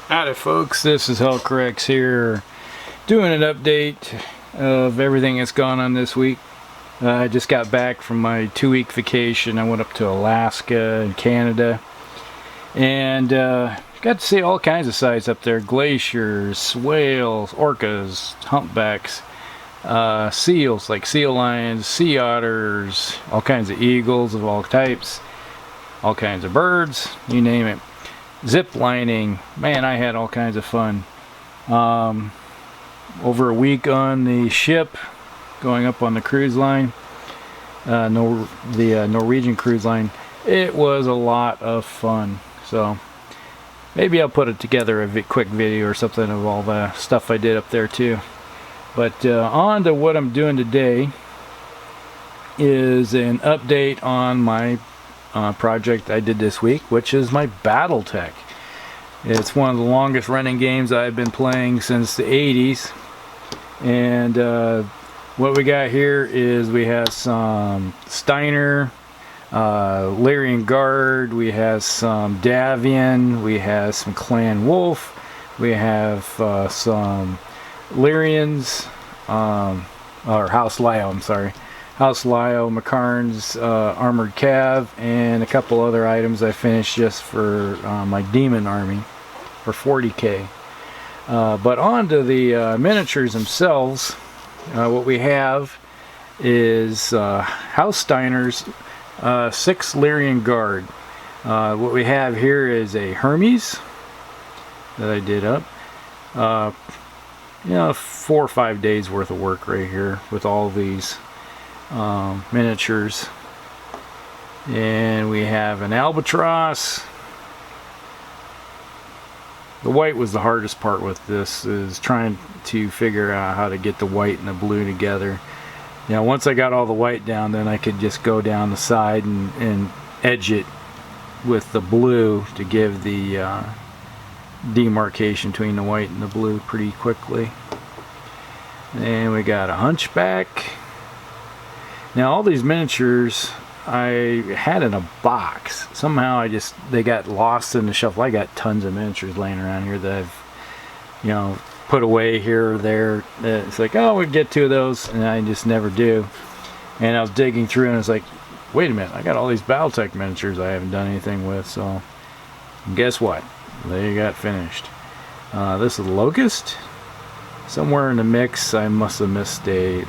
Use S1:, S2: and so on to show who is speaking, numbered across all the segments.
S1: Howdy folks, this is Hellcorrex here, doing an update of everything that's gone on this week. I just got back from my 2-week vacation. I went up to Alaska and Canada, and got to see all kinds of sights up there. Glaciers, whales, orcas, humpbacks, seals like sea lions, sea otters, all kinds of eagles of all types, all kinds of birds, you name it. Zip lining, man, I had all kinds of fun. Over a week on the ship, going up on the cruise line, the Norwegian cruise line. It was a lot of fun. So maybe I'll put it together a quick video or something of all the stuff I did up there too. But on to what I'm doing today is an update on my project I did this week, which is my Battletech. It's one of the longest running games I've been playing since the 80s, and what we got here is we have some Steiner Lyran Guard, we have some Davion, we have some Clan Wolf, we have some Lyrians, or House Lyo, I'm sorry. House Lyo, McCarron's armored cav, and a couple other items I finished just for my Daemon army for 40k. But on to the miniatures themselves. What we have is House Steiner's 6 Lyran Guard. What we have here is a Hermes that I did up. 4 or 5 days worth of work right here with all these miniatures. And we have an albatross. The white was the hardest part with this, is trying to figure out how to get the white and the blue together. Once I got all the white down, then I could just go down the side and edge it with the blue to give the demarcation between the white and the blue pretty quickly. And we got a hunchback. Now all these miniatures I had in a box. Somehow they got lost in the shuffle. I got tons of miniatures laying around here that I've put away here or there. It's like, oh, we'll get 2 of those, and I just never do. And I was digging through and it's like, wait a minute, I got all these Battletech miniatures I haven't done anything with. So guess what? They got finished. This is Locust. Somewhere in the mix I must have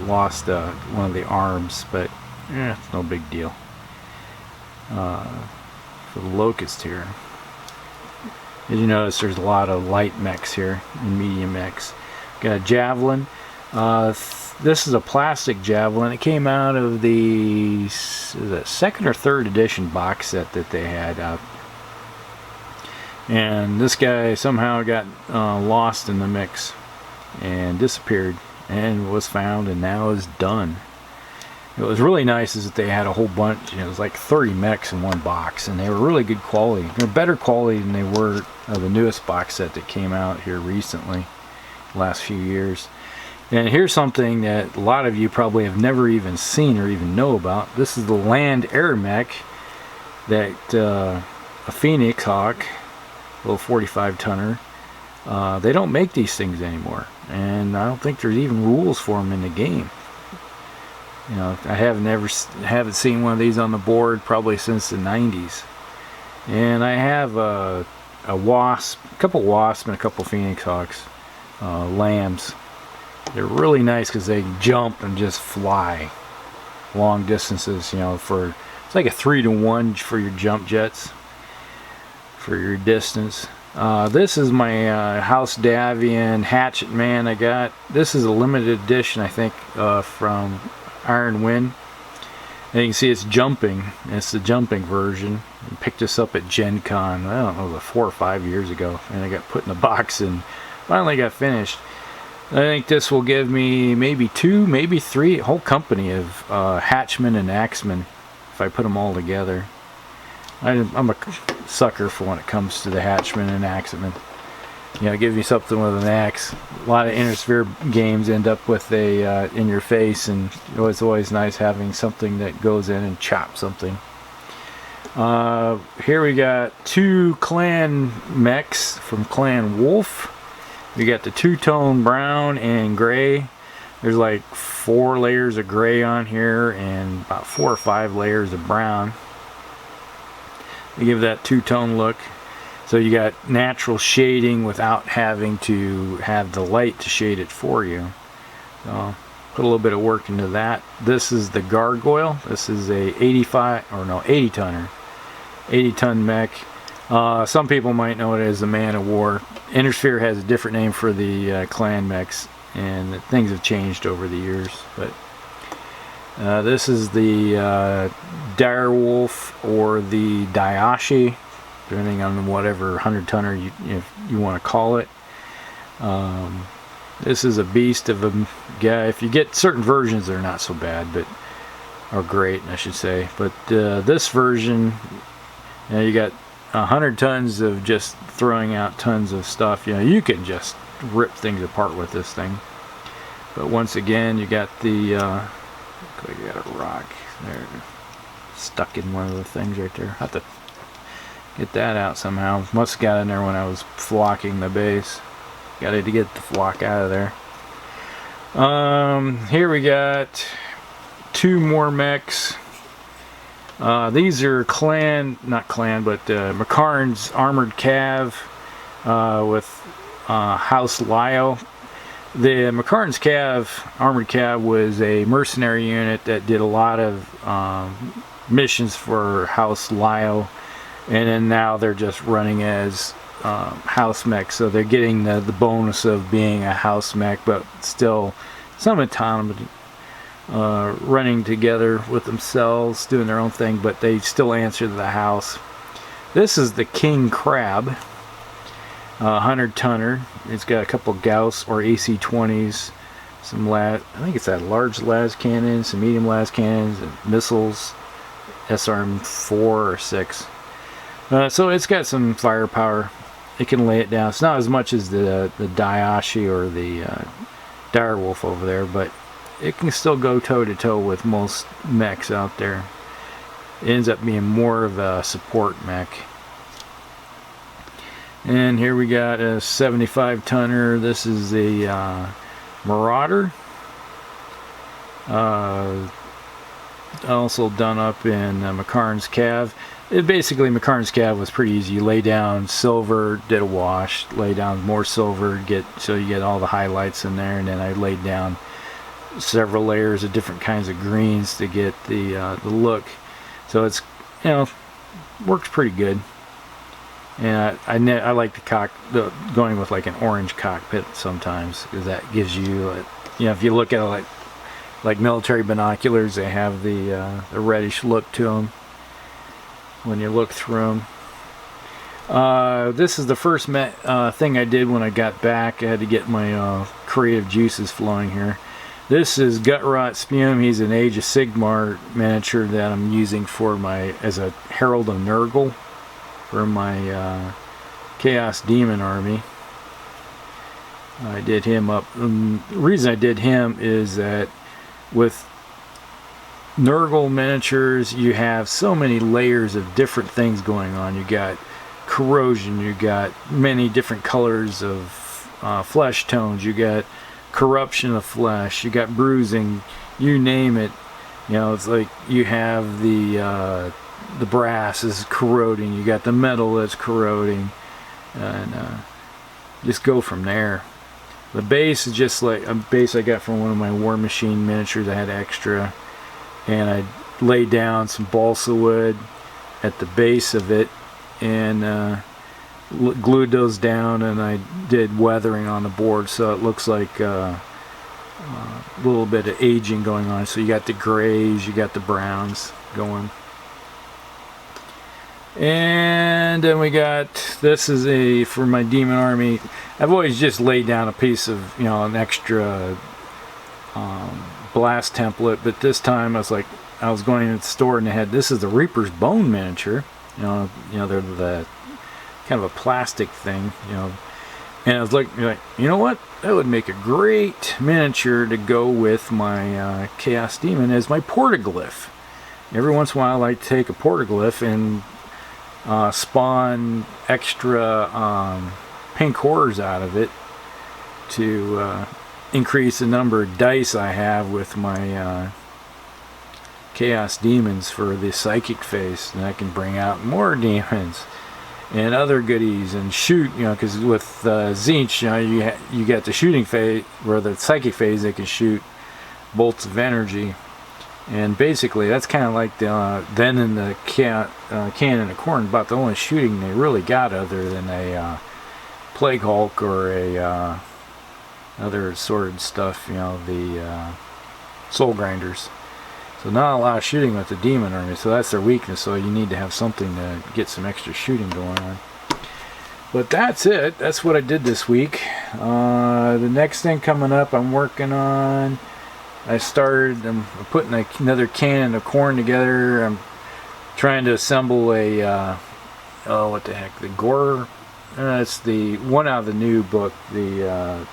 S1: lost one of the arms, but it's no big deal. For the Locust here, as you notice, there's a lot of light mechs here and medium mechs. Got a javelin. This is a plastic javelin. It came out of the 2nd or 3rd edition box set that they had out. And this guy somehow got lost in the mix and disappeared, and was found and now is done. What was really nice is that they had a whole bunch, it was like 30 mechs in one box, and they were really good quality. They're better quality than they were of the newest box set that came out here recently, last few years. And here's something that a lot of you probably have never even seen or even know about. This is the land air mech that a Phoenix Hawk, a little 45 tonner. They don't make these things anymore, and I don't think there's even rules for them in the game. I haven't seen one of these on the board probably since the 90s. And I have a Wasp, a couple Wasp, and a couple Phoenix Hawks, lambs. They're really nice because they jump and just fly long distances. It's like a 3-to-1 for your jump jets for your distance. This is my House Davion Hatchet Man I got. This is a limited edition, I think, from Iron Wind. And you can see it's jumping. It's the jumping version. I picked this up at Gen Con, I don't know, 4 or 5 years ago, and I got put in a box and finally got finished. I think this will give me maybe 2, maybe 3, a whole company of Hatchmen and Axemen if I put them all together. I'm a sucker for when it comes to the Hatchmen and Axemen. Give you something with an axe. A lot of Intersphere games end up with a in your face, and it's always nice having something that goes in and chops something. Here we got 2 clan mechs from Clan Wolf. We got the two-tone brown and gray. There's like 4 layers of gray on here and about 4 or 5 layers of brown. They give that two-tone look. So you got natural shading without having to have the light to shade it for you. So put a little bit of work into that. This is the Gargoyle. This is a 80 tonner. 80 ton mech. Some people might know it as the Man of War. Intersphere has a different name for the clan mechs, and things have changed over the years. But this is the Direwolf or the Daiashi, depending on whatever 100 tonner you want to call it. This is a beast of a guy. If you get certain versions, they're not so bad, but or great, I should say. But this version, you got 100 tons of just throwing out tons of stuff. You can just rip things apart with this thing. But once again, you got the you got a rock there stuck in one of the things right there. Have to get that out somehow. Must have got in there when I was flocking the base. Got to get the flock out of there. Here we got 2 more mechs. These are McCarron's armored cav with House Lyo. The McCarron's armored cav was a mercenary unit that did a lot of missions for House Lyo, and then now they're just running as house mech, so they're getting the bonus of being a house mech, but still some autonomy. Running together with themselves, doing their own thing, but they still answer to the house. This is the King Crab, 100 tonner. It's got a couple Gauss or AC-20s, some I think it's that large las cannon, some medium las cannons, and missiles, SRM-4 or 6. So it's got some firepower. It can lay it down. It's not as much as the Daiashi or the Direwolf over there, but it can still go toe-to-toe with most mechs out there. It ends up being more of a support mech. And here we got a 75 tonner. This is a Marauder. Also done up in McCarron's Cav. McCarron's Cav was pretty easy. You lay down silver, did a wash, lay down more silver, so you get all the highlights in there, and then I laid down several layers of different kinds of greens to get the look. So it's works pretty good. And I like going with like an orange cockpit sometimes, because that gives you if you look at it like military binoculars, they have the reddish look to them when you look through them. This is the first thing I did when I got back. I had to get my creative juices flowing here. This is Gutrot Spume. He's an Age of Sigmar miniature that I'm using as a Herald of Nurgle for my Chaos Demon army. I did him up. The reason I did him is that with Nurgle miniatures, you have so many layers of different things going on. You got corrosion, you got many different colors of flesh tones, you got corruption of flesh, you got bruising, you name it. It's like you have the brass is corroding, you got the metal that's corroding, and just go from there. The base is just like a base I got from one of my War Machine miniatures I had extra, and I laid down some balsa wood at the base of it and glued those down, and I did weathering on the board, so it looks like a little bit of aging going on. So you got the grays, you got the browns going. And then we got, this is for my Demon army. I've always just laid down a piece of, an extra blast template, but this time I was going to the store and they had, this is the Reaper's Bone miniature. They're the kind of a plastic thing, and I was like, you know what? That would make a great miniature to go with my Chaos Demon as my Portaglyph. Every once in a while I like to take a Portaglyph and spawn extra pink horrors out of it to increase the number of dice I have with my Chaos Demons for the Psychic phase, and I can bring out more demons and other goodies and shoot, you know, because with Tzeentch, you know, you get the shooting phase, where the Psychic phase they can shoot bolts of energy, and basically that's kind of like the then in the Cannon of Corn, about the only shooting they really got other than a Plague Hulk or a other sword stuff, you know, the Soul Grinders. So not a lot of shooting with the Demon Army, so that's their weakness, so you need to have something to get some extra shooting going on. But that's it. That's what I did this week. The next thing coming up I'm working on, I'm putting another Cannon of Corn together. I'm trying to assemble a, oh, what the heck, the Gore, it's the one out of the new book, the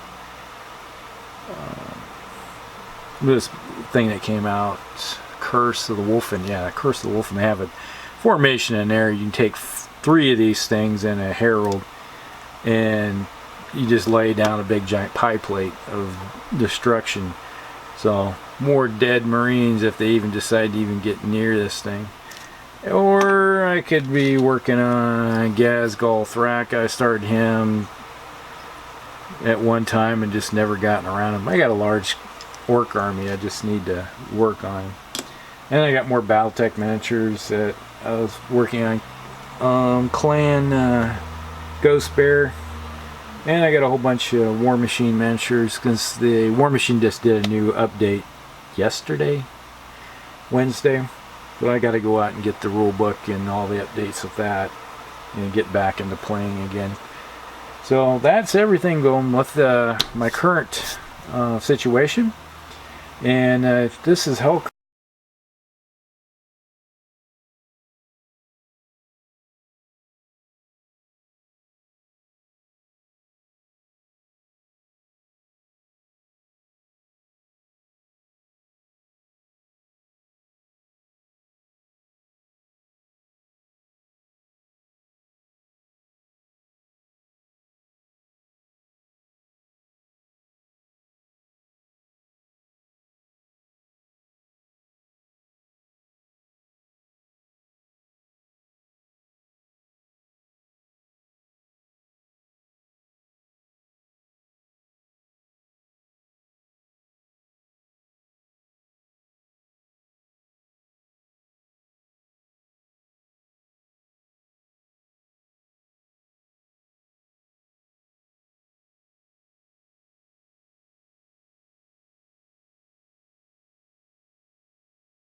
S1: this thing that came out, Curse of the Wolfen. Yeah, Curse of the Wolfen. They have a formation in there. You can take 3 of these things and a herald, and you just lay down a big giant pie plate of destruction. So more dead Marines if they even decide to even get near this thing. Or I could be working on Ghazghkull Thrak. I started him at one time and just never gotten around him. I got a large orc army I just need to work on. And I got more Battletech miniatures that I was working on. Clan Ghost Bear. And I got a whole bunch of War Machine miniatures, because the War Machine just did a new update yesterday, Wednesday. So I got to go out and get the rule book and all the updates of that and get back into playing again. So that's everything going with my current situation. And this is Hell